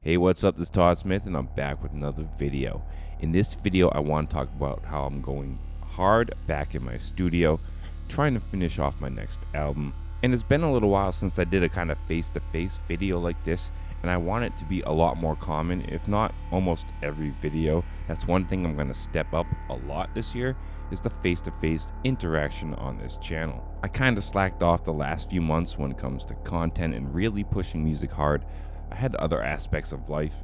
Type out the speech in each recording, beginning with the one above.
Hey, what's up? This is Todd Smith, and I'm back with another video. In this video, I want to talk about how I'm going hard back in my studio, trying to finish off my next album. And it's been a little while since I did a kind of face-to-face video like this, and I want it to be a lot more common, if not almost every video. That's one thing I'm going to step up a lot this year, is the face-to-face interaction on this channel. I kind of slacked off the last few months when it comes to content and really pushing music hard. I had other aspects of life,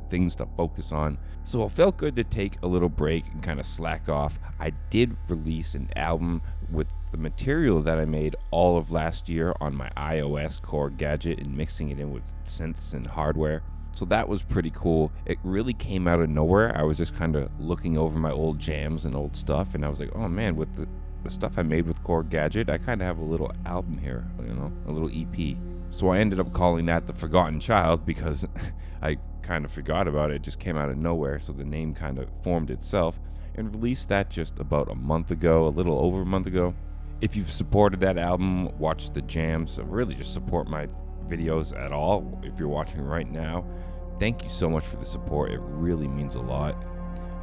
things to focus on. So it felt good to take a little break and kind of slack off. I did release an album with the material that I made all of last year on my iOS Core gadget and mixing it in with synths and hardware. So that was pretty cool. It really came out of nowhere. I was just kind of looking over my old jams and old stuff, and I was like, oh man, with the stuff I made with Core Gadget, I kind of have a little album here, a little EP. So I ended up calling that The Forgotten Child because I kind of forgot about it. It just came out of nowhere, so the name kind of formed itself, and released that just about a month ago, a little over a month ago. If you've supported that album, watched the jams, really just support my videos at all, if you're watching right now, thank you so much for the support. It really means a lot.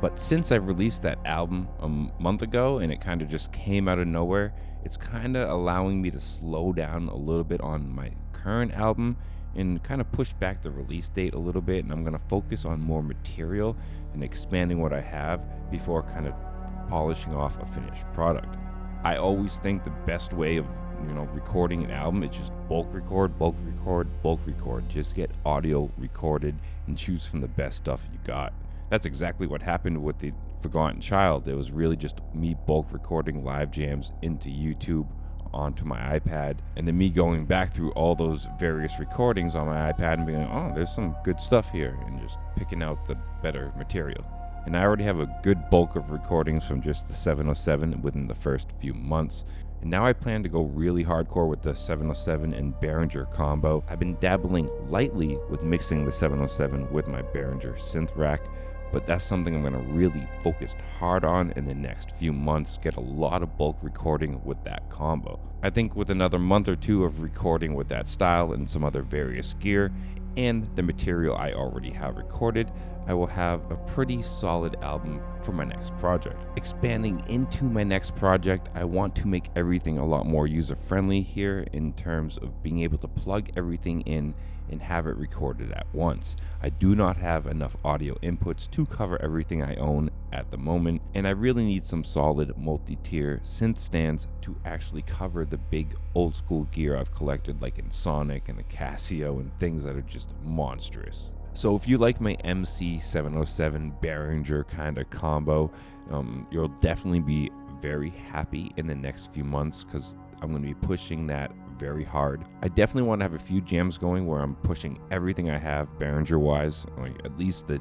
But since I released that album a month ago and it kind of just came out of nowhere, it's kind of allowing me to slow down a little bit on my current album and kind of push back the release date a little bit. And I'm going to focus on more material and expanding what I have before kind of polishing off a finished product. I always think the best way of recording an album is just bulk record. Just get audio recorded and choose from the best stuff you got. That's exactly what happened with The Forgotten Child. It was really just me bulk recording live jams into YouTube onto my iPad, and then me going back through all those various recordings on my iPad and being like, oh, there's some good stuff here, and just picking out the better material. And I already have a good bulk of recordings from just the 707 within the first few months. And now I plan to go really hardcore with the 707 and Behringer combo. I've been dabbling lightly with mixing the 707 with my Behringer synth rack, but that's something I'm going to really focus hard on in the next few months, get a lot of bulk recording with that combo. I think with another month or two of recording with that style and some other various gear, and the material I already have recorded, I will have a pretty solid album for my next project. Expanding into my next project, I want to make everything a lot more user-friendly here in terms of being able to plug everything in and have it recorded at once. I do not have enough audio inputs to cover everything I own at the moment, and I really need some solid multi-tier synth stands to actually cover the big old school gear I've collected, like in Sonic and the Casio and things that are just monstrous. So if you like my MC707 Behringer kind of combo, you'll definitely be very happy in the next few months, because I'm going to be pushing that very hard. I definitely want to have a few jams going where I'm pushing everything I have Behringer wise, like at least the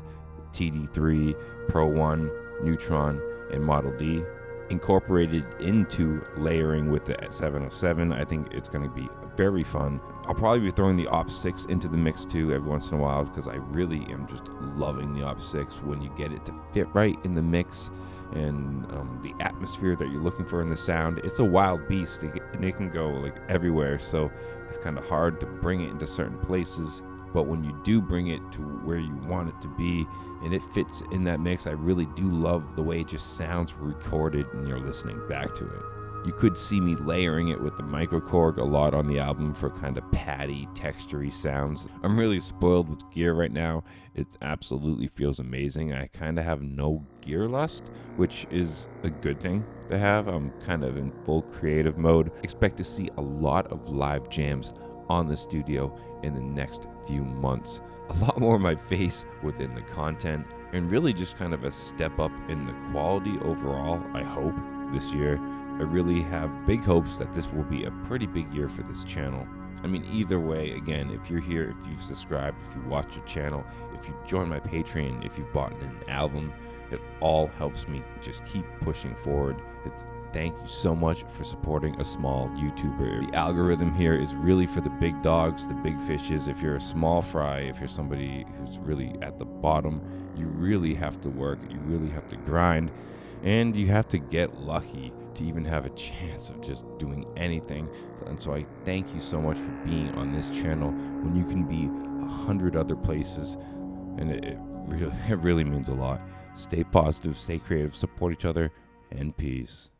TD3, Pro 1, Neutron, and Model D, incorporated into layering with the 707. I think it's going to be very fun. I'll probably be throwing the Op 6 into the mix too every once in a while, because I really am just loving the Op 6 when you get it to fit right in the mix and the atmosphere that you're looking for in the sound. It's a wild beast, and it can go like everywhere, so it's kind of hard to bring it into certain places. But when you do bring it to where you want it to be and it fits in that mix, I really do love the way it just sounds recorded and you're listening back to it. You could see me layering it with the Microkorg a lot on the album for kind of patty, textury sounds. I'm really spoiled with gear right now. It absolutely feels amazing. I kind of have no gear lust, which is a good thing to have. I'm kind of in full creative mode. Expect to see a lot of live jams on the studio in the next few months. A lot more of my face within the content, and really just kind of a step up in the quality overall, I hope, this year. I really have big hopes that this will be a pretty big year for this channel. I mean, either way, again, if you're here, if you've subscribed, if you watch the channel, if you join my Patreon, if you've bought an album, it all helps me just keep pushing forward. Thank you so much for supporting a small YouTuber. The algorithm here is really for the big dogs, the big fishes. If you're a small fry, if you're somebody who's really at the bottom, you really have to work, you really have to grind, and you have to get lucky to even have a chance of just doing anything. And so I thank you so much for being on this channel when you can be 100 other places, and it really means a lot. Stay positive, stay creative, support each other, and peace.